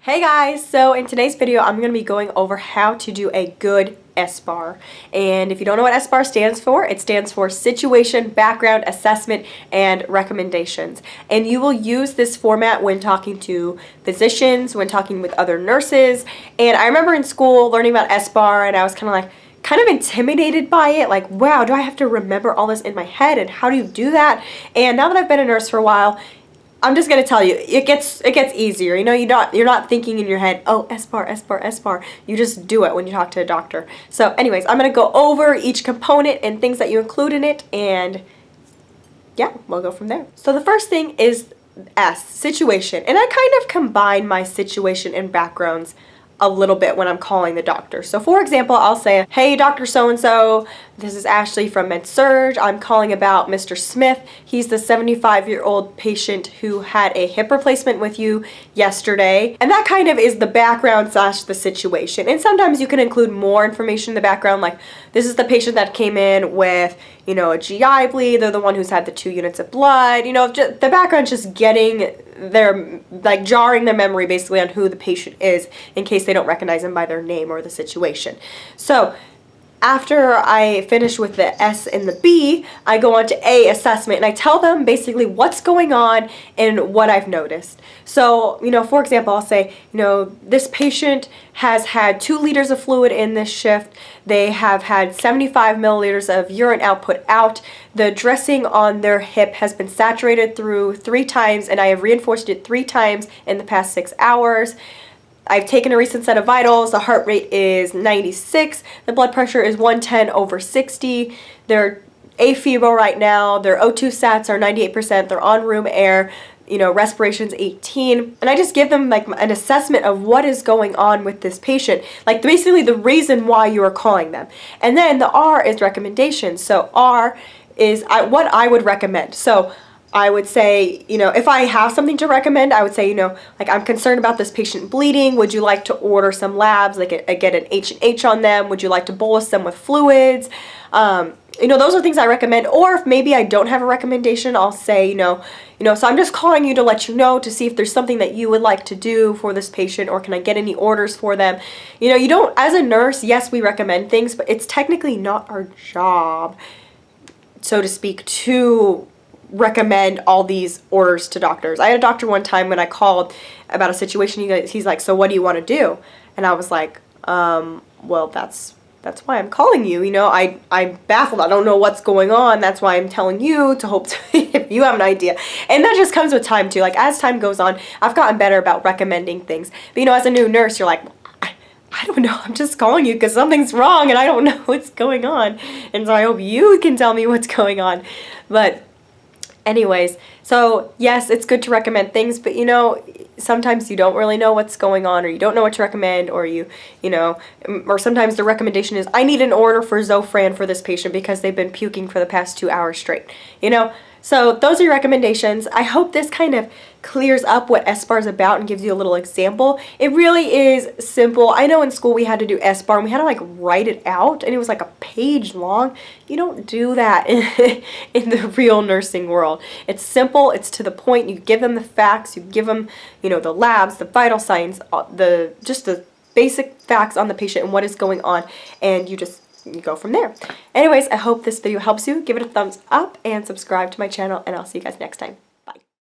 Hey guys, so in today's video I'm going to be going over how to do a good Sbar. And if you don't know what Sbar stands for, it stands for Situation, Background, Assessment, and Recommendations. And you will use this format when talking to physicians, when talking with other nurses. And I remember in school learning about Sbar and I was kind of intimidated by it, like, wow, do I have to remember all this in my head and how do you do that? And now that I've been a nurse for a while, I'm just gonna tell you, it gets easier. You know, you're not thinking in your head, oh, Sbar, Sbar, Sbar. You just do it when you talk to a doctor. So anyways, I'm gonna go over each component and things that you include in it, and yeah, we'll go from there. So the first thing is S, situation. And I kind of combine my situation and backgrounds a little bit when I'm calling the doctor. So for example, I'll say, hey, Dr. So-and-so, this is Ashley from MedSurg. I'm calling about Mr. Smith. He's the 75-year-old patient who had a hip replacement with you yesterday. And that kind of is the background / the situation. And sometimes you can include more information in the background, like this is the patient that came in with, you know, a GI bleed. They're the one who's had the 2 units of blood. You know, the background's just getting their, like, jarring their memory basically on who the patient is in case they don't recognize them by their name or the situation. So after I finish with the S and the B, I go on to A, assessment, and I tell them basically what's going on and what I've noticed. So, you know, for example, I'll say, you know, this patient has had 2 liters of fluid in this shift. They have had 75 milliliters of urine output out. The dressing on their hip has been saturated through 3 times, and I have reinforced it 3 times in the past 6 hours. I've taken a recent set of vitals. The heart rate is 96. The blood pressure is 110/60. They're afebrile right now. Their O2 sats are 98%. They're on room air. You know, respiration's 18. And I just give them like an assessment of what is going on with this patient. Like basically the reason why you are calling them. And then the R is recommendations. So R is what I would recommend. So I would say, you know, if I have something to recommend, I would say, you know, like, I'm concerned about this patient bleeding. Would you like to order some labs, like get an H&H on them? Would you like to bolus them with fluids? You know, those are things I recommend. Or if maybe I don't have a recommendation, I'll say, you know, so I'm just calling you to let you know, to see if there's something that you would like to do for this patient, or can I get any orders for them? You know, you don't, as a nurse, yes, we recommend things, but it's technically not our job, so to speak, to recommend all these orders to doctors. I had a doctor one time when I called about a situation, he's like, so what do you want to do? And I was like, well, that's why I'm calling you. You know, I'm baffled. I don't know what's going on. That's why I'm telling you, to hope if you have an idea. And that just comes with time too. Like, as time goes on, I've gotten better about recommending things. But you know, as a new nurse, you're like, I don't know, I'm just calling you because something's wrong and I don't know what's going on. And so I hope you can tell me what's going on. But anyways, so yes, it's good to recommend things, but you know, sometimes you don't really know what's going on, or you don't know what to recommend, or you know, or sometimes the recommendation is, I need an order for Zofran for this patient because they've been puking for the past 2 hours straight, you know. So those are your recommendations. I hope this kind of clears up what Sbar is about and gives you a little example. It really is simple. I know in school we had to do Sbar and we had to like write it out, and it was like a page long. You don't do that in the real nursing world. It's simple, it's to the point. You give them the facts, you give them, you know, the labs, the vital signs, just the basic facts on the patient and what is going on, and you go from there. Anyways, I hope this video helps you. Give it a thumbs up and subscribe to my channel, and I'll see you guys next time.